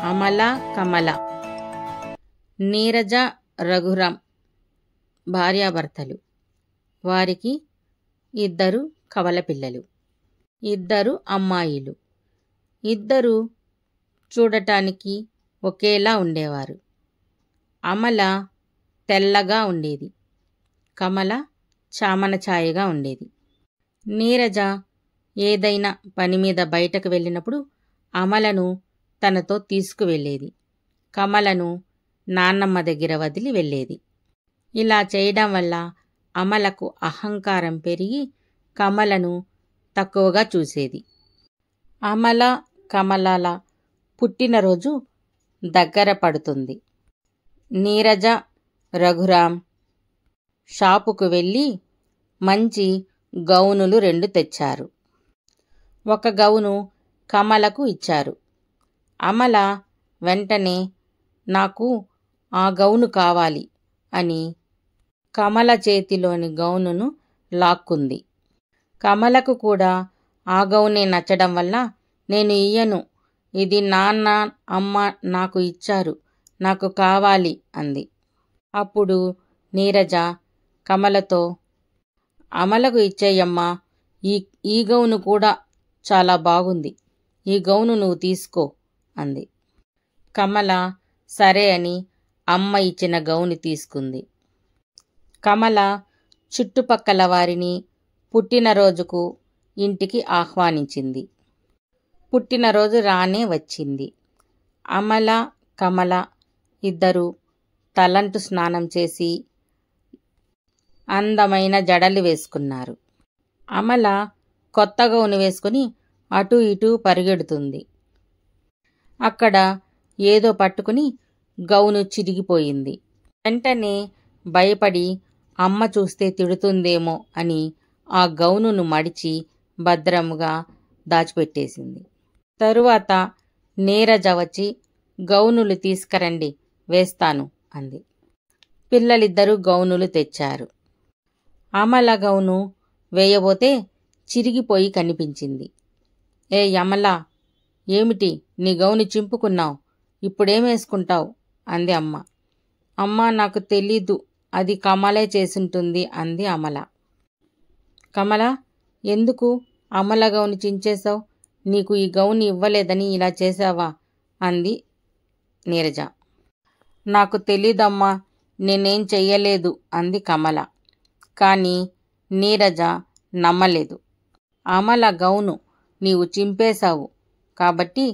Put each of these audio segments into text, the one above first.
అమల కమల. నీరజ రఘురాం భార్యాభర్తలు. వారికి 2 కవల పిల్లలు, 2 అమ్మాయిలు. 2 చూడటానికి ఒకేలా ఉండేవారు. అమల తెల్లగా ఉండేది, కమల చామన ఛాయగా ఉండేది. నీరజ ఏదైనా పని మీద బయటకు వెళ్ళినప్పుడు అమలను తనతో తీసుకువెళ్ళేది, కమలను నాన్నమ్మ దగ్గర వదిలి వెళ్ళేది. ఇలా చేయడం వల్ల అమలకు అహంకారం పెరిగి కమలను తక్కువగా చూసేది. అమల కమలల పుట్టినరోజు దగ్గర పడుతుంది. నీరజ రఘురాం షాపుకు వెళ్ళి మంచి గౌనులు 2 తెచ్చారు. ఒక గౌను కమలకు ఇచ్చారు. అమల వెంటనే నాకు ఆ గౌను కావాలి అని కమల చేతిలోని గౌనును లాక్కుంది. కమలకు కూడా ఆ గౌనే నచ్చడం వల్ల నేను ఇయ్యను, ఇది నాన్న అమ్మ నాకు ఇచ్చారు, నాకు కావాలి అంది. అప్పుడు నీరజ కమలతో అమలకు ఇచ్చేయమ్మా, ఈ గౌను కూడా చాలా బాగుంది, ఈ గౌను నువ్వు తీసుకో అంది. కమల సరే అని అమ్మ ఇచ్చిన గౌను తీసుకుంది. కమల చుట్టుపక్కల వారిని పుట్టినరోజుకు ఇంటికి ఆహ్వానించింది. పుట్టినరోజు రానే వచ్చింది. అమల కమల 2 తలంటు స్నానం చేసి అందమైన జడలు వేసుకున్నారు. అమల కొత్త గౌను వేసుకుని అటూ ఇటూ పరిగెడుతుంది. అక్కడ ఏదో పట్టుకుని గౌను చిరిగిపోయింది. వెంటనే భయపడి అమ్మ చూస్తే తిడుతుందేమో అని ఆ గౌనును మడిచి భద్రముగా దాచిపెట్టేసింది. తరువాత నీరజ వచ్చి గౌనులు తీసుకురండి, వేస్తాను అంది. పిల్లలిద్దరూ గౌనులు తెచ్చారు. అమల గౌను వేయబోతే చిరిగిపోయి కనిపించింది. ఏ అమల, ఏమిటి నీ గౌను చింపుకున్నావు, ఇప్పుడేమేసుకుంటావు అంది అమ్మ. అమ్మా, నాకు తెలీదు, అది కమలే చేసుంటుంది అంది అమల. కమల, ఎందుకు అమల గౌను చించేశావు, నీకు ఈ గౌను ఇవ్వలేదని ఇలా చేశావా అంది నీరజ. నాకు తెలీదమ్మా, నేనేం చెయ్యలేదు అంది కమల. కానీ నీరజ నమ్మలేదు. అమల గౌను నీవు చింపేశావు కాబట్టి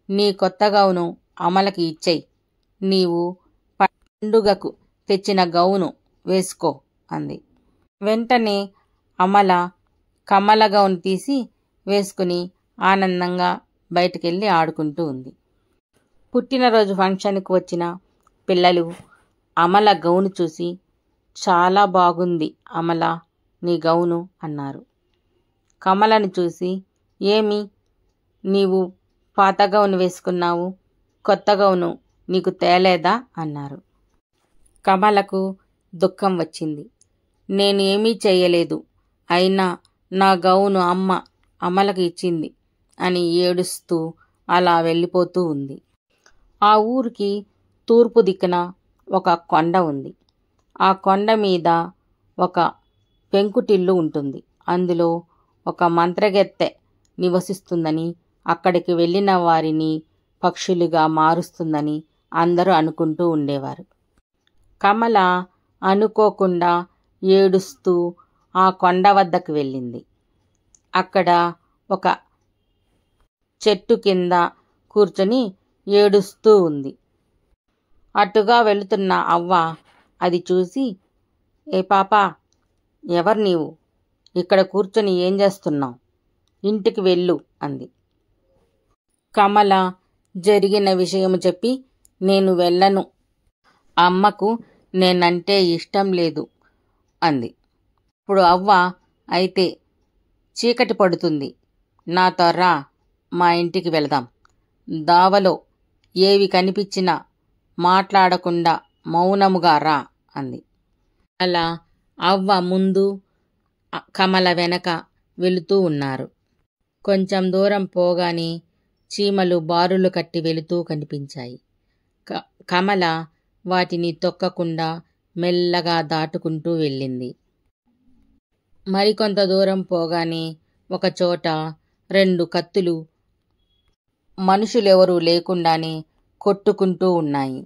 నీ కొత్త గౌను అమలకి ఇచ్చేయి, నీవు పండుగకు తెచ్చిన గౌను వేసుకో అంది. వెంటనే అమల కమల గౌను తీసి వేసుకుని ఆనందంగా బయటకెళ్ళి ఆడుకుంటూ ఉంది. పుట్టినరోజు ఫంక్షన్కు వచ్చిన పిల్లలు అమల గౌను చూసి చాలా బాగుంది అమల నీ గౌను అన్నారు. కమలను చూసి ఏమి, నీవు పాత గౌను వేసుకున్నావు, కొత్త గౌను నీకు తేలేదా అన్నారు. కమలకు దుఃఖం వచ్చింది. నేను ఏమీ చేయలేదు, అయినా నా గౌను అమ్మ అమలకు ఇచ్చింది అని ఏడుస్తూ అలా వెళ్ళిపోతూ ఉంది. ఆ ఊరికి తూర్పు దిక్కున ఒక కొండ ఉంది. ఆ కొండ మీద ఒక పెంకుటిల్లు ఉంటుంది. అందులో ఒక మంత్రగత్తె నివసిస్తుందని, అక్కడికి వెళ్ళిన వారిని పక్షులుగా మారుస్తుందని అందరూ అనుకుంటూ ఉండేవారు. కమల అనుకోకుండా ఏడుస్తూ ఆ కొండ వద్దకు వెళ్ళింది. అక్కడ ఒక చెట్టు కింద కూర్చొని ఏడుస్తూ ఉంది. అటుగా వెళుతున్న అవ్వ అది చూసి, ఏ పాపా, ఎవరు నీవు, ఇక్కడ కూర్చొని ఏం చేస్తున్నావు, ఇంటికి వెళ్ళు అంది. కమల జరిగిన విషయము చెప్పి, నేను వెళ్ళను, అమ్మకు నేనంటే ఇష్టం లేదు అంది. ఇప్పుడు అవ్వ, అయితే చీకటి పడుతుంది, నాతో రా, మా ఇంటికి వెళదాం, దావలో ఏవి కనిపించినా మాట్లాడకుండా మౌనముగా రా అంది. అలా అవ్వ ముందు కమల వెనక వెళుతూ ఉన్నారు. కొంచెం దూరం పోగానే చీమలు బారులు కట్టి వెళుతూ కనిపించాయి. కమల వాటిని తొక్కకుండా మెల్లగా దాటుకుంటూ వెళ్ళింది. మరికొంత దూరం పోగానే ఒకచోట 2 కత్తులు మనుషులెవరూ లేకుండానే కొట్టుకుంటూ ఉన్నాయి.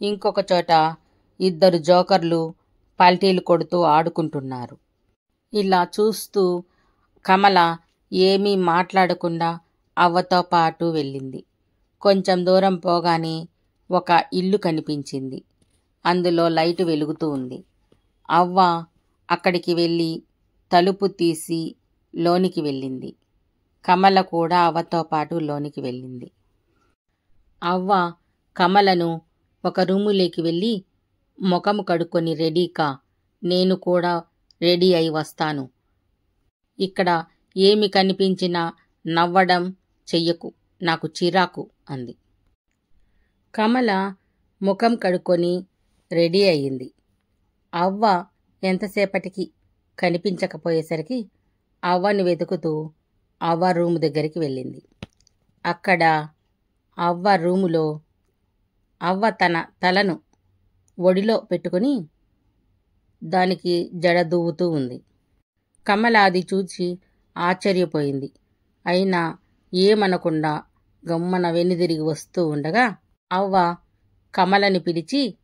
ఇంకొక చోట 2 జోకర్లు పల్టీలు కొడుతూ ఆడుకుంటున్నారు. ఇలా చూస్తూ కమల ఏమీ మాట్లాడకుండా అవ్వతో పాటు వెళ్ళింది. కొంచెం దూరం పోగానే ఒక ఇల్లు కనిపించింది. అందులో లైటు వెలుగుతూ ఉంది. అవ్వ అక్కడికి వెళ్ళి తలుపు తీసి లోనికి వెళ్ళింది. కమల కూడా అవ్వతో పాటు లోనికి వెళ్ళింది. అవ్వ కమలను ఒక రూములోకి వెళ్ళి, ముఖము కడుక్కొని రెడీకా, నేను కూడా రెడీ అయి వస్తాను. ఇక్కడ ఏమి కనిపించినా నవ్వడం చెయ్యకు, నాకు చిరాకు అంది. కమల ముఖం కడుక్కొని రెడీ అయ్యింది. అవ్వ ఎంతసేపటికి కనిపించకపోయేసరికి అవ్వని వెతుకుతూ అవ్వ రూము దగ్గరికి వెళ్ళింది. అక్కడ అవ్వ రూములో అవ్వ తన తలను ఒడిలో పెట్టుకుని దానికి జడ దువ్వుతూ ఉంది. కమల అది చూసి ఆశ్చర్యపోయింది. అయినా ఏమనకుండా గమ్మన వెనుదిరిగి వస్తూ ఉండగా అవ్వ కమలని పిలిచి,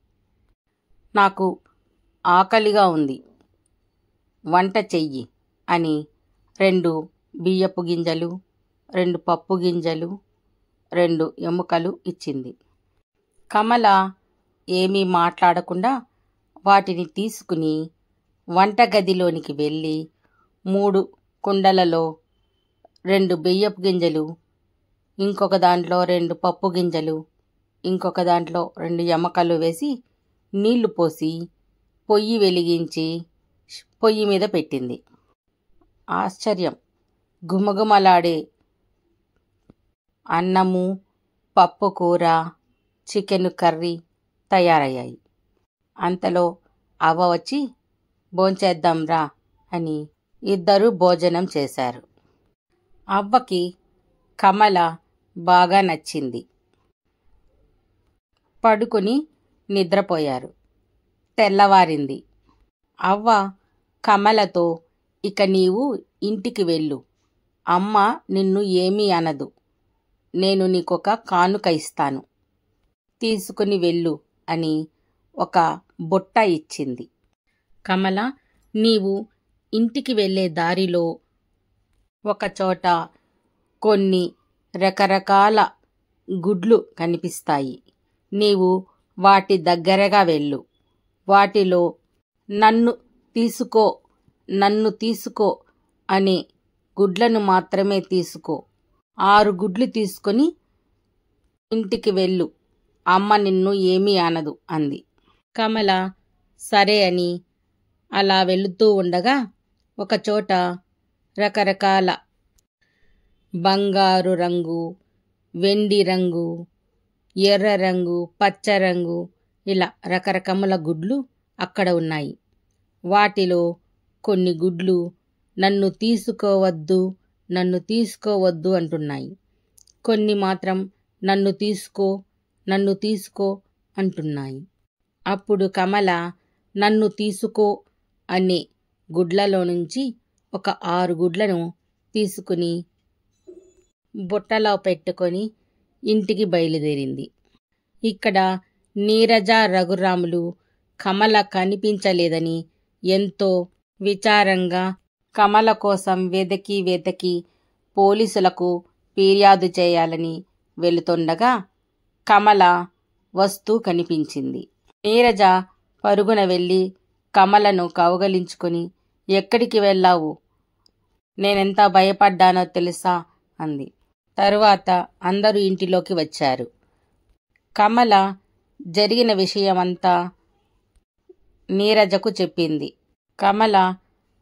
నాకు ఆకలిగా ఉంది, వంట చెయ్యి అని 2 బియ్యపు గింజలు, 2 పప్పు గింజలు, 2 ఎముకలు ఇచ్చింది. కమల ఏమీ మాట్లాడకుండా వాటిని తీసుకుని వంటగదిలోనికి వెళ్ళి 3 కుండలలో 2 బియ్యపు గింజలు, ఇంకొక దాంట్లో 2 పప్పు గింజలు, ఇంకొక దాంట్లో 2 ఎముకలు వేసి నీళ్లు పోసి పొయ్యి వెలిగించి పొయ్యి మీద పెట్టింది. ఆశ్చర్యం! గుమగుమలాడే అన్నము, పప్పు కూర, చికెన్ కర్రీ తయారయ్యాయి. అంతలో అవ్వ వచ్చి, భోంచేద్దాం రా అని 2 భోజనం చేశారు. అవ్వకి కమల బాగా నచ్చింది. పడుకుని నిద్రపోయారు. తెల్లవారింది. అవ్వ కమలతో, ఇక నీవు ఇంటికి వెళ్ళు, అమ్మ నిన్ను ఏమీ అనదు, నేను నీకొక కానుక ఇస్తాను, తీసుకుని వెళ్ళు అని ఒక బుట్ట ఇచ్చింది. కమల, నీవు ఇంటికి వెళ్ళే దారిలో ఒకచోట కొన్ని రకరకాల గుడ్లు కనిపిస్తాయి. నీవు వాటి దగ్గరగా వెళ్ళు. వాటిలో నన్ను తీసుకో అనే గుడ్లను మాత్రమే తీసుకో. 6 గుడ్లు తీసుకొని ఇంటికి వెళ్ళు, అమ్మ నిన్ను ఏమీ అనదు అంది. కమల సరే అని అలా వెళుతూ ఉండగా ఒకచోట రకరకాల బంగారు రంగు, వెండి రంగు, ఎర్ర రంగు, పచ్చ రంగు, ఇలా రకరకముల గుడ్లు అక్కడ ఉన్నాయి. వాటిలో కొన్ని గుడ్లు నన్ను తీసుకోవద్దు అంటున్నాయి. కొన్ని మాత్రం నన్ను తీసుకో అంటున్నాయి. అప్పుడు కమల నన్ను తీసుకో అనే గుడ్లలో నుంచి ఒక 6 గుడ్లను తీసుకుని బుట్టలో పెట్టుకొని ఇంటికి బయలుదేరింది. ఇక్కడ నీరజ, రఘురాములు కమల కనిపించలేదని ఎంతో విచారంగా కమల కోసం వెతికి పోలీసులకు ఫిర్యాదు చేయాలని వెళుతుండగా కమల వస్తూ కనిపించింది. నీరజ పరుగున వెళ్ళి కమలను కౌగలించుకొని, ఎక్కడికి వెళ్ళావు, నేనెంత భయపడ్డానో తెలుసా అంది. తరువాత అందరూ ఇంటిలోకి వచ్చారు. కమల జరిగిన విషయమంతా నీరజకు చెప్పింది. కమల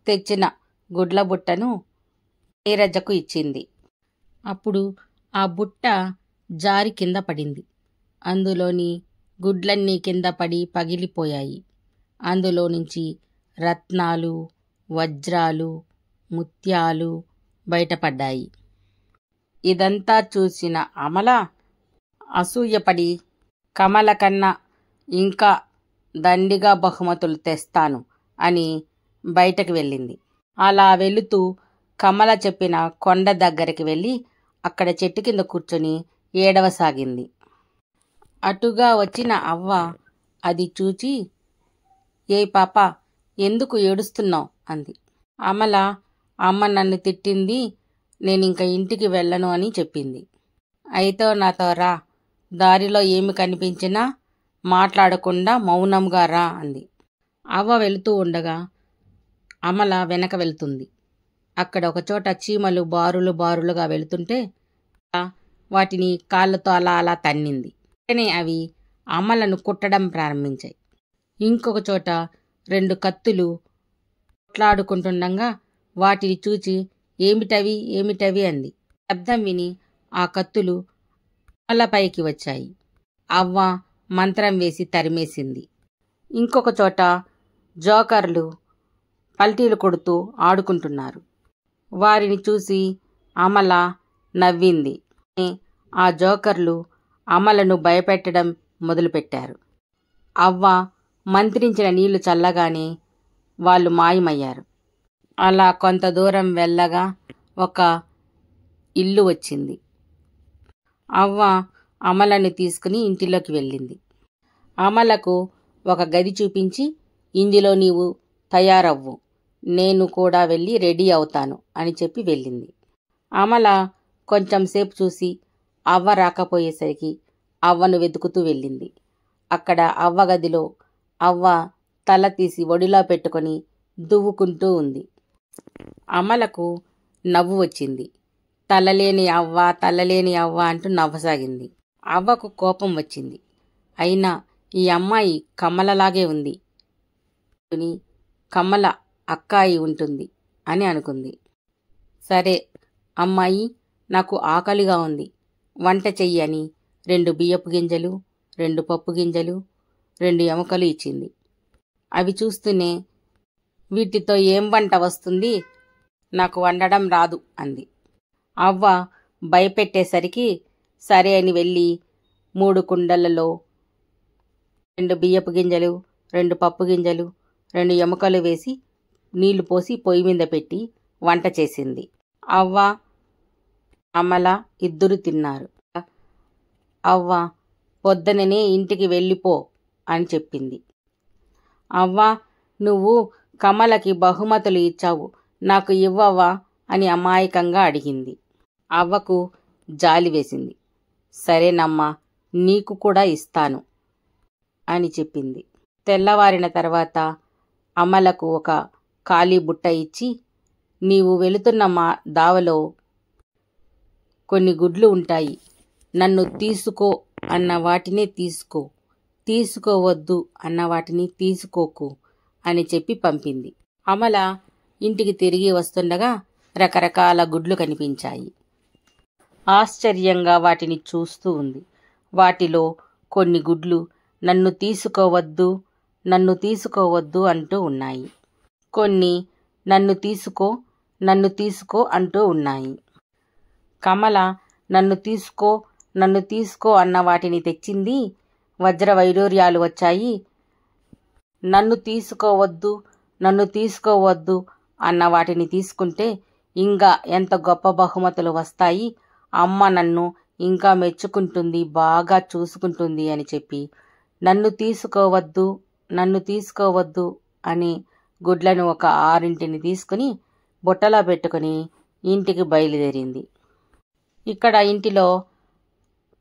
తెచ్చిన గుడ్ల బుట్టను నీరజకు ఇచ్చింది. అప్పుడు ఆ బుట్ట జారి కింద పడింది. అందులోని గుడ్లన్నీ కింద పడి పగిలిపోయాయి. అందులో నుంచి రత్నాలు, వజ్రాలు, ముత్యాలు బయటపడ్డాయి. ఇదంతా చూసిన అమల అసూయపడి కమల కన్నా ఇంకా దండిగా బహుమతులు తెస్తాను అని బయటకు వెళ్ళింది. అలా వెళుతూ కమల చెప్పిన కొండ దగ్గరికి వెళ్ళి అక్కడ చెట్టు కింద కూర్చొని ఏడవసాగింది. అటుగా వచ్చిన అవ్వ అది చూచి, ఏ పాప, ఎందుకు ఏడుస్తున్నావు అంది. అమల, అమ్మ నన్ను తిట్టింది, నేనింక ఇంటికి వెళ్ళను అని చెప్పింది. అయితే నాతో రా, దారిలో ఏమి కనిపించినా మాట్లాడకుండా మౌనంగా రా అంది. అవ్వ వెళుతూ ఉండగా అమల వెనక వెళ్తుంది. అక్కడ ఒకచోట చీమలు బారులు బారులుగా వెళుతుంటే వాటిని కాళ్ళతో అలా అలా తన్నింది. వెంటనే అవి అమలను కుట్టడం ప్రారంభించాయి. ఇంకొక చోట 2 కత్తులు కొట్లాడుకుంటుండగా వాటిని చూచి ఏమిటవి ఏమిటవి అంది. శబ్దం విని ఆ కత్తులు అమలపైకి వచ్చాయి. అవ్వ మంత్రం వేసి తరిమేసింది. ఇంకొక చోట జోకర్లు పల్టీలు కొడుతూ ఆడుకుంటున్నారు. వారిని చూసి అమల నవ్వింది. ఆ జోకర్లు అమలను భయపెట్టడం మొదలుపెట్టారు. అవ్వ మంత్రించిన నీళ్లు చల్లగానే వాళ్ళు మాయమయ్యారు. అలా కొంత దూరం వెళ్ళగా ఒక ఇల్లు వచ్చింది. అవ్వ అమలను తీసుకుని ఇంటిలోకి వెళ్ళింది. అమలకు ఒక గది చూపించి, ఇందులో నీవు తయారవ్వు, నేను కూడా వెళ్ళి రెడీ అవుతాను అని చెప్పి వెళ్ళింది. అమల కొంచెం సేపు చూసి అవ్వ రాకపోయేసరికి అవ్వను వెతుకుతూ వెళ్ళింది. అక్కడ అవ్వ గదిలో అవ్వ తల తీసి ఒడిలో పెట్టుకొని దువ్వుకుంటూ ఉంది. అమలకు నవ్వు వచ్చింది. తలలేని అవ్వ, తలలేని అవ్వ అంటూ నవ్వసాగింది. అవ్వకు కోపం వచ్చింది. అయినా ఈ అమ్మాయి కమలలాగే ఉంది, కమల అక్క అయి ఉంటుంది అని అనుకుంది. సరే అమ్మాయి, నాకు ఆకలిగా ఉంది, వంట చెయ్యి అని 2 బియ్యపు గింజలు, 2 పప్పు గింజలు, 2 ఎముకలు ఇచ్చింది. అవి చూస్తూనే, వీటితో ఏం వంట వస్తుంది, నాకు వండడం రాదు అంది. అవ్వ భయపెట్టేసరికి సరే అని వెళ్ళి 3 కుండలలో 2 బియ్యపు గింజలు, 2 పప్పు గింజలు, 2 ఎముకలు వేసి నీళ్లు పోసి పొయ్యి మీద పెట్టి వంట చేసింది. అవ్వ అమల ఇద్దరు తిన్నారు. అవ్వ, పొద్దుననే ఇంటికి వెళ్ళిపో అని చెప్పింది. అవ్వ, నువ్వు కమలకి బహుమతులు ఇచ్చావు, నాకు ఇవ్వవా అని అమాయకంగా అడిగింది. అవ్వకు జాలి వేసింది. సరేనమ్మా, నీకు కూడా ఇస్తాను అని చెప్పింది. తెల్లవారిన తర్వాత అమలకు ఒక ఖాళీ బుట్ట ఇచ్చి, నీవు వెళుతున్న మా దావలో కొన్ని గుడ్లు ఉంటాయి, నన్ను తీసుకో అన్న వాటినే తీసుకో, తీసుకోవద్దు అన్న వాటిని తీసుకోకు అని చెప్పి పంపింది. అమల ఇంటికి తిరిగి వస్తుండగా రకరకాల గుడ్లు కనిపించాయి. ఆశ్చర్యంగా వాటిని చూస్తూ ఉంది. వాటిలో కొన్ని గుడ్లు నన్ను తీసుకోవద్దు, నన్ను తీసుకోవద్దు అంటూ ఉన్నాయి. కొన్ని నన్ను తీసుకో, నన్ను తీసుకో అంటూ ఉన్నాయి. కమల నన్ను తీసుకో, నన్ను తీసుకో అన్న వాటిని తెచ్చింది. వజ్ర వైడూర్యాలు వచ్చాయి. నన్ను తీసుకోవద్దు, నన్ను తీసుకోవద్దు అన్న వాటిని తీసుకుంటే ఇంకా ఎంత గొప్ప బహుమతులు వస్తాయి, అమ్మ నన్ను ఇంకా మెచ్చుకుంటుంది, బాగా చూసుకుంటుంది అని చెప్పి నన్ను తీసుకోవద్దు, నన్ను తీసుకోవద్దు అని గుడ్లను ఒక 6 తీసుకుని బుట్టలో పెట్టుకుని ఇంటికి బయలుదేరింది. ఇక్కడ ఇంటిలో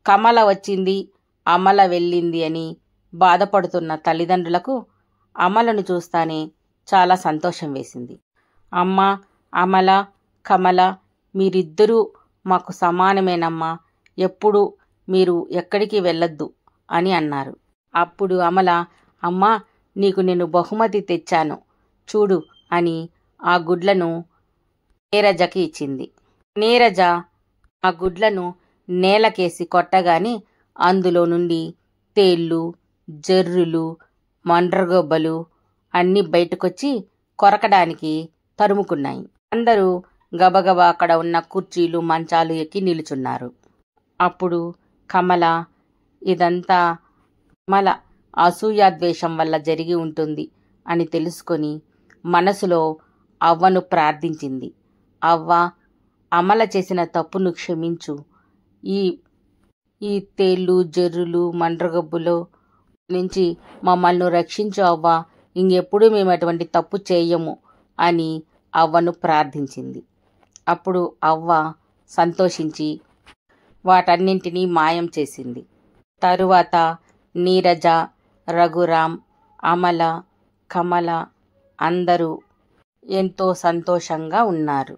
కమల వచ్చింది, అమల వెళ్ళింది అని బాధపడుతున్న తల్లిదండ్రులకు అమలను చూస్తానే చాలా సంతోషం వేసింది. అమ్మ, అమల, కమల, మీరిద్దరూ మాకు సమానమేనమ్మా, ఎప్పుడు మీరు ఎక్కడికి వెళ్ళొద్దు అని అన్నారు. అప్పుడు అమల, అమ్మా, నీకు నేను బహుమతి తెచ్చాను చూడు అని ఆ గుడ్లను నీరజకి ఇచ్చింది. నీరజ ఆ గుడ్లను నేలకేసి కొట్టగానే అందులో నుండి తేళ్ళు, జర్రులు, మండ్రగొబ్బలు అన్నీ బయటకొచ్చి కొరకడానికి తరుముకున్నాయి. అందరూ గబగబా అక్కడ ఉన్న కుర్చీలు మంచాలు ఎక్కి నిలుచున్నారు. అప్పుడు కమల ఇదంతా కమల అసూయాద్వేషం వల్ల జరిగి ఉంటుంది అని తెలుసుకొని మనసులో అవ్వను ప్రార్థించింది. అవ్వ, అమల చేసిన తప్పును క్షమించు. ఈ ఈ తేళ్ళు జర్రులు మండ్రగబ్బులో నుంచి మమ్మల్ని రక్షించు అవ్వ. ఇంకెప్పుడు మేము అటువంటి తప్పు చేయము అని అవ్వను ప్రార్థించింది. అప్పుడు అవ్వ సంతోషించి వాటన్నింటినీ మాయం చేసింది. తరువాత నీరజ, రఘురాం, అమల, కమల అందరూ ఎంతో సంతోషంగా ఉన్నారు.